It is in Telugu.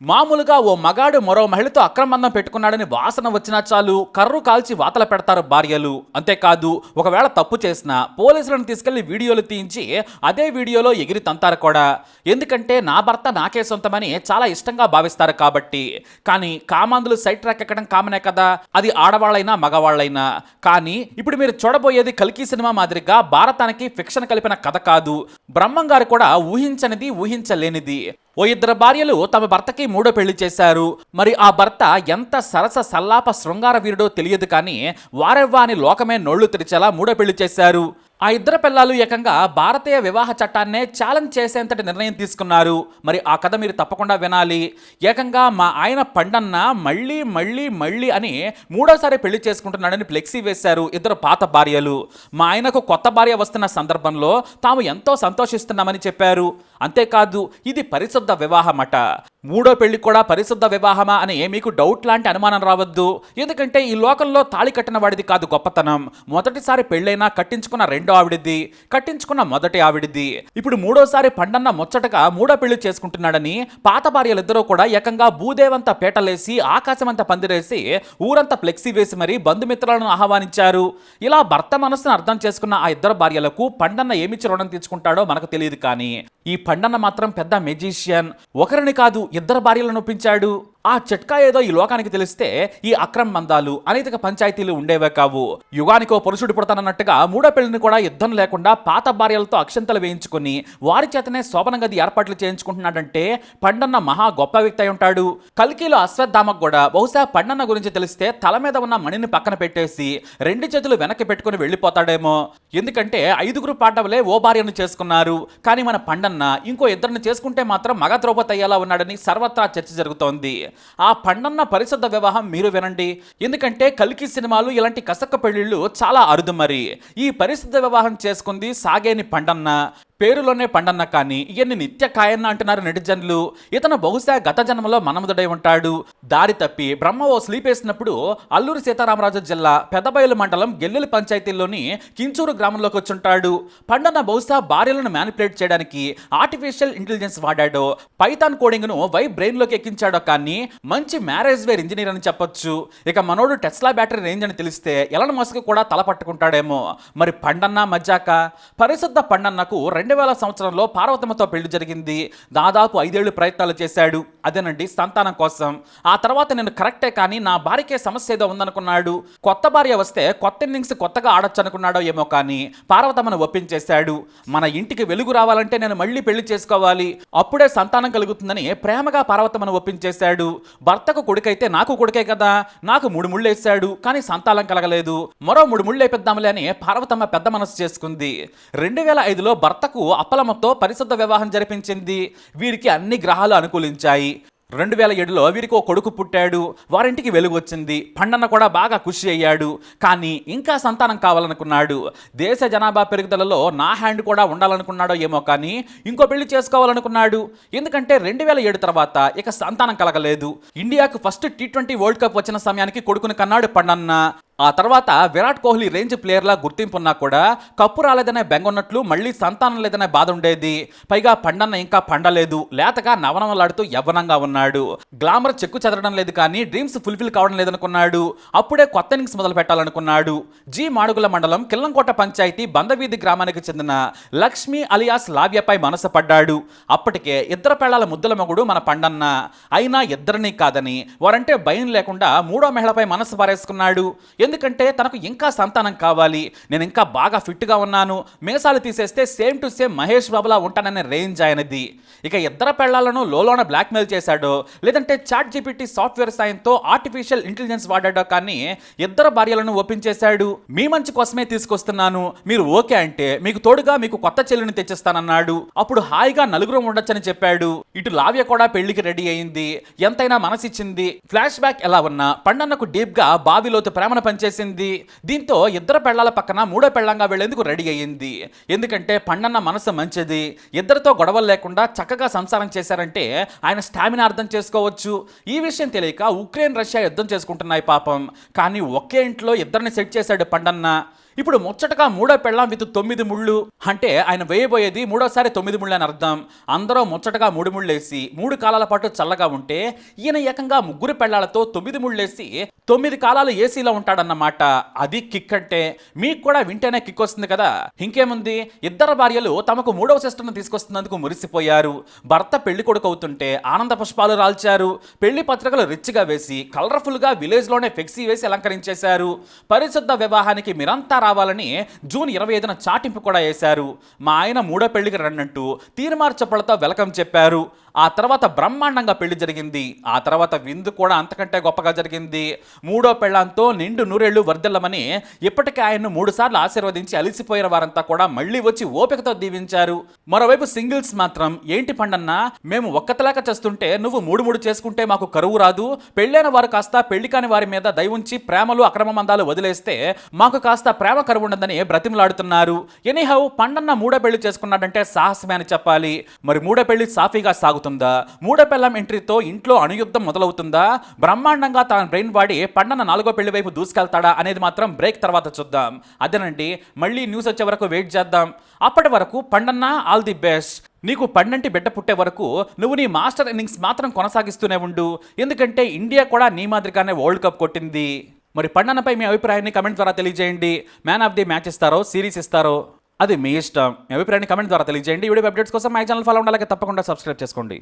మామూలుగా ఓ మగాడు మరో మహిళతో అక్రమంబంధం పెట్టుకున్నాడని వాసన వచ్చినా చాలు కర్రు కాల్చి వాతల పెడతారు భార్యలు. అంతేకాదు, ఒకవేళ తప్పు చేసినా పోలీసులను తీసుకెళ్లి వీడియోలు తీయించి అదే వీడియోలో ఎగిరి తంతారు కూడా. ఎందుకంటే నా భర్త నాకే సొంతమని చాలా ఇష్టంగా భావిస్తారు కాబట్టి. కానీ కామాంధులు సైట్ ట్రాక్ ఎక్కడం కామనే కదా, అది ఆడవాళ్ళైనా మగవాళ్ళైనా. కానీ ఇప్పుడు మీరు చూడబోయేది కల్కి సినిమా మాదిరిగా భారతానికి ఫిక్షన్ కలిపిన కథ కాదు. బ్రహ్మం గారు కూడా ఊహించనిది ఊహించలేనిది. ఓ ఇద్దరు భార్యలు తమ భర్తకి మూడో పెళ్లి చేశారు. మరి ఆ భర్త ఎంత సరస సల్లాప శృంగార వీరుడో తెలియదు కానీ వారెవ్వా అని లోకమే నోళ్లు తెరిచేలా మూడో పెళ్లి చేశారు. ఆ ఇద్దరు పిల్లలు ఏకంగా భారతీయ వివాహ చట్టాన్నే ఛాలెంజ్ చేసేంతటి నిర్ణయం తీసుకున్నారు. మరి ఆ కథ మీరు తప్పకుండా వినాలి. ఏకంగా మా ఆయన పండన్న మళ్ళీ మళ్ళీ మళ్ళీ అని మూడోసారి పెళ్లి చేసుకుంటున్నాడని ఫ్లెక్సీ వేశారు ఇద్దరు పాత భార్యలు. మా ఆయనకు కొత్త భార్య వస్తున్న సందర్భంలో తాము ఎంతో సంతోషిస్తున్నామని చెప్పారు. అంతేకాదు, ఇది పరిశుద్ధ వివాహమట. మూడో పెళ్లి కూడా పరిశుద్ధ వివాహమా అని మీకు డౌట్ లాంటి అనుమానం రావద్దు. ఎందుకంటే ఈ లోకంలో తాళి కట్టిన వాడిది కాదు గొప్పతనం. మొదటిసారి పెళ్ళైనా కట్టించుకున్న రెండో ఆవిడిది, కట్టించుకున్న మొదటి ఆవిడిది. ఇప్పుడు మూడోసారి పండన్న ముచ్చటగా మూడో పెళ్లి చేసుకుంటున్నాడని పాత భార్యలిద్దరూ కూడా ఏకంగా భూదేవంతా పీటలేసి ఆకాశమంతా పందిరేసి ఊరంతా ఫ్లెక్సీ వేసి మరీ బంధుమిత్రులను ఆహ్వానించారు. ఇలా భర్త మనసును అర్థం చేసుకున్న ఆ ఇద్దరు భార్యలకు పండన్న ఏమిచ్చి రుణం తీర్చుకుంటాడో మనకు తెలియదు. కానీ ఈ పండన్న మాత్రం పెద్ద మెజిషియన్. ఒకరిని కాదు, ఇద్దరు భార్యలను ఒప్పించాడు. ఆ చిట్కా ఏదో ఈ లోకానికి తెలిస్తే ఈ అక్రమ బంధాలు, అనైతిక పంచాయతీలు ఉండేవే కావు. యుగానికో పురుషుడు పుడతానన్నట్టుగా మూడో పెళ్లిని కూడా యుద్ధం లేకుండా పాత భార్యలతో అక్షంతలు వేయించుకుని వారి చేతనే శోభన గది ఏర్పాట్లు చేయించుకుంటున్నాడంటే పండన్న మహా గొప్ప వ్యక్తి అయి ఉంటాడు. కల్కిలో అశ్వత్థామకు కూడా బహుశా పండన్న గురించి తెలిస్తే తల మీద ఉన్న మణిని పక్కన పెట్టేసి రెండు చేతులు వెనక్కి పెట్టుకుని వెళ్ళిపోతాడేమో. ఎందుకంటే 5గురు పాండవులే ఓ భార్యను చేసుకున్నారు. కానీ మన పండన్న ఇంకో ఇద్దరిని చేసుకుంటే మాత్రం మగ ద్రౌపది అయ్యేలా ఉన్నాడని సర్వత్రా చర్చ జరుగుతోంది. ఆ పండన్న పరిశుద్ధ వివాహం మీరు వినండి. ఎందుకంటే కల్కి సినిమాలు ఇలాంటి కసక్క పెళ్లిళ్ళు చాలా అరుదు. మరి ఈ పరిశుద్ధ వివాహం చేసుకుంది సాగేని పండన్న. పేరులోనే పండన్న, కానీ ఇవన్నీ నిత్య కాయన్న అంటున్నారు నెటిజన్లు. ఇతను బహుశా గత జన్మలో మనముదుడై ఉంటాడు. దారి తప్పి బ్రహ్మ ఓ స్లీప్ వేసినప్పుడు అల్లూరి సీతారామరాజు జిల్లా పెదబయలు మండలం గెల్లెలి పంచాయతీల్లోని కించూరు గ్రామంలోకి వచ్చుంటాడు. పండన్న బహుశా భార్యలను మ్యానిపులేట్ చేయడానికి ఆర్టిఫిషియల్ ఇంటెలిజెన్స్ వాడాడో, పైథాన్ కోడింగ్ను బ్రెయిన్లోకి ఎక్కించాడో, కానీ మంచి మ్యారేజ్ వేర్ ఇంజనీర్ అని చెప్పొచ్చు. ఇక మనోడు టెస్లా బ్యాటరీ రేంజ్ అని తెలిస్తే ఎలన్ మస్క్ కూడా తల పట్టుకుంటాడేమో. మరి పండన్న మజ్జాక. పరిశుద్ధ పండన్నకు 2000 సంవత్సరంలో పార్వతమ్మతో పెళ్లి జరిగింది. దాదాపు 5 ఏళ్లు ప్రయత్నాలు చేశాడు. అదేనండి, సంతానం కోసం. ఆ తర్వాత నేను కరెక్టే కానీ నా భార్యకే సమస్య ఏదో ఉందనుకున్నాడు. కొత్త భార్య వస్తే కొత్త ఇన్నింగ్స్ కొత్తగా ఆడొచ్చు అనుకున్నాడో ఏమో, కానీ పార్వతమ్మను ఒప్పించేశాడు. మన ఇంటికి వెలుగు రావాలంటే నేను మళ్ళీ పెళ్లి చేసుకోవాలి, అప్పుడే సంతానం కలుగుతుందని ప్రేమగా పార్వతమ్మను ఒప్పించేశాడు. భర్తకు కొడుకైతే నాకు కొడుకే కదా, నాకు 3 ముళ్ళు వేశాడు, కానీ సంతానం కలగలేదు. మరో 3 ముళ్ళు వేపిద్దాంలే అని పార్వతమ్మ పెద్ద మనసు చేసుకుంది. 2005లో భర్తకు అప్పలమ్మతో పరిశుద్ధ వివాహం జరిపించింది. వీరికి అన్ని గ్రహాలు అనుకూలించాయి. 2007లో వీరికి ఓ కొడుకు పుట్టాడు. వారింటికి వెలుగు వచ్చింది. పండన్న కూడా బాగా ఖుషి అయ్యాడు. కానీ ఇంకా సంతానం కావాలనుకున్నాడు. దేశ జనాభా పెరుగుదలలో నా హ్యాండ్ కూడా ఉండాలనుకున్నాడో ఏమో, కానీ ఇంకో పెళ్లి చేసుకోవాలనుకున్నాడు. ఎందుకంటే 2007 తర్వాత ఇక సంతానం కలగలేదు. ఇండియాకు ఫస్ట్ T20 వరల్డ్ కప్ వచ్చిన సమయానికి కొడుకుని కన్నాడు పండన్న. ఆ తర్వాత విరాట్ కోహ్లీ రేంజ్ ప్లేయర్లా గుర్తింపున్నా కూడా కప్పు రాలేదనే బెంగొన్నట్లు మళ్ళీ సంతానం లేదనే బాధ ఉండేది. పైగా పండన్న ఇంకా పండలేదు. లేతగా నవనవలాడుతూ యవ్వనంగా ఉన్నాడు. గ్లామర్ చెక్కు చెదరడం లేదు, కానీ డ్రీమ్స్ ఫుల్ఫిల్ కావడం లేదనుకున్నాడు. అప్పుడే కొత్త ఇన్నింగ్స్ మొదలు పెట్టాలనుకున్నాడు. జి మాడుగుల మండలం కిల్లంకోట పంచాయతీ బందవీధి గ్రామానికి చెందిన లక్ష్మి అలియాస్ లావ్యపై మనసు పడ్డాడు. అప్పటికే ఇద్దరు పెళ్లాల ముద్దుల మొగుడు మన పండన్న. అయినా ఇద్దరినీ కాదని, వారంటే భయం లేకుండా మూడో మహిళపై మనసు పారేసుకున్నాడు. ఎందుకంటే తనకు ఇంకా సంతానం కావాలి. నేను ఇంకా బాగా ఫిట్గా ఉన్నాను, మీసాలు తీసేస్తే సేమ్ టు సేమ్ మహేష్ బాబులా ఉంటాననే రేంజ్ ఆయనది. ఇక ఇద్దరు పెళ్లాలను లోలోన బ్లాక్మెయిల్ చేశాడో, లేదంటే చాట్ జీపీటీ సాఫ్ట్వేర్ సాయంతో ఆర్టిఫిషియల్ ఇంటెలిజెన్స్ వాడాడో, కానీ ఇద్దరు భార్యలను ఒప్పించేశాడు. మీ మంచి కోసమే తీసుకొస్తున్నాను, మీరు ఓకే అంటే మీకు తోడుగా మీకు కొత్త చెల్లిని తెచ్చిస్తానన్నాడు. అప్పుడు హాయిగా నలుగురు ఉండొచ్చని చెప్పాడు. ఇటు లావ్య కూడా పెళ్లికి రెడీ అయింది. ఎంతైనా మనసిచ్చింది. ఫ్లాష్ బ్యాక్ ఎలా ఉన్నా పండన్నకు డీప్ గా బావిలోతు ప్రేమను చేసింది. దీంతో ఇద్దరు పెళ్లాల పక్కన మూడో పెళ్లంగా వెళ్లేందుకు రెడీ అయ్యింది. ఎందుకంటే పండన్న మనసు మంచిది. ఇద్దరితో గొడవలు లేకుండా చక్కగా సంసారం చేశారంటే ఆయన స్టామినా అర్థం చేసుకోవచ్చు. ఈ విషయం తెలియక ఉక్రెయిన్ రష్యా యుద్ధం చేసుకుంటున్నాయి పాపం. కానీ ఒకే ఇంట్లో ఇద్దరిని సెట్ చేశాడు పండన్న. ఇప్పుడు ముచ్చటగా మూడో పెళ్ళాం విత్ 9 ముళ్ళు అంటే ఆయన వేయబోయేది మూడోసారి 9 ముళ్ళు అని అర్థం. అందరూ ముచ్చటగా 3 ముళ్ళేసి 3 కాలాల పాటు చల్లగా ఉంటే ఈయన ఏకంగా ముగ్గురు పెళ్ళాలతో 9 ముళ్ళేసి 9 కాలాలు ఏసీలో ఉంటాడన్నమాట. అది కిక్ అంటే. మీకు కూడా వింటేనే కిక్ వస్తుంది కదా. ఇంకేముంది, ఇద్దరు భార్యలు తమకు మూడవ సిస్టర్ను తీసుకొస్తున్నందుకు మురిసిపోయారు. భర్త పెళ్లి కొడుకు అవుతుంటే ఆనంద పుష్పాలు రాల్చారు. పెళ్లి పత్రికలు రిచ్గా వేసి కలర్ఫుల్గా విలేజ్లోనే ఫ్లెక్సీ వేసి అలంకరించేశారు. పరిశుద్ధ వివాహానికి మీరంతా రావాలని జూన్ 25న చాటింపు కూడా వేశారు. మా ఆయన మూడో పెళ్లికి రండంటూ తీర్మార్చపలతో వెల్కమ్ చెప్పారు. ఆ తర్వాత బ్రహ్మాండంగా పెళ్లి జరిగింది. ఆ తర్వాత విందు కూడా అంతకంటే గొప్పగా జరిగింది. మూడో పెళ్ళాంతో నిండు నూరేళ్లు వర్ధిల్లమని ఇప్పటికే ఆయన్ను 3 సార్లు ఆశీర్వదించి అలిసిపోయిన వారంతా కూడా మళ్ళీ వచ్చి ఓపికతో దీవించారు. మరోవైపు సింగిల్స్ మాత్రం, ఏంటి పండన్న, మేము ఒక్కతలేక చేస్తుంటే నువ్వు 3 చేసుకుంటే మాకు కరువు రాదు, పెళ్ళైన వారు కాస్త పెళ్లి కాని వారి మీద దయవుంచి ప్రేమలు అక్రమమందాలు వదిలేస్తే మాకు కాస్త ప్రేమ కరువు ఉండదని బ్రతిమలాడుతున్నారు. ఎనీహౌ పండన్న మూడో పెళ్లి చేసుకున్నాడంటే సాహసమే అని చెప్పాలి. మరి మూడో పెళ్లి సాఫీగా సాగుతుందా? మూడో పెళ్ళం ఎంట్రీతో ఇంట్లో అణుయుద్ధం మొదలవుతుందా? బ్రహ్మాండంగా తన బ్రెయిన్ వాడి పండన్న 4వ పెళ్లి వైపు దూసుకెళ్తాడా అనేది మాత్రం బ్రేక్ తర్వాత చూద్దాం. అదేనండి, మళ్ళీ న్యూస్ వచ్చే వరకు వెయిట్ చేద్దాం. అప్పటి వరకు పండన్న ఆల్ ది బెస్ట్. నీకు పండంటి బిడ్డ పుట్టే వరకు నువ్వు నీ మాస్టర్ ఇన్నింగ్స్ మాత్రం కొనసాగిస్తూనే ఉండు. ఎందుకంటే ఇండియా కూడా నీ మాదిరిగానే వరల్డ్ కప్ కొట్టింది. మరి పండన్నపై మీ అభిప్రాయాన్ని కమెంట్ ద్వారా తెలియజేయండి. మ్యాన్ ఆఫ్ ది మ్యాచ్ ఇస్తారో, సిరీస్ ఇస్తారో అది మీ ఇష్టం. మీ అభిప్రాయాన్ని కమెంట్ ద్వారా తెలియజేయండి. వీడియో అప్డేట్స్ కోసం మై ఛానల్ ఫాలో ఉండాలి, తప్పకుండా సబ్స్క్రైబ్ చేసుకోండి.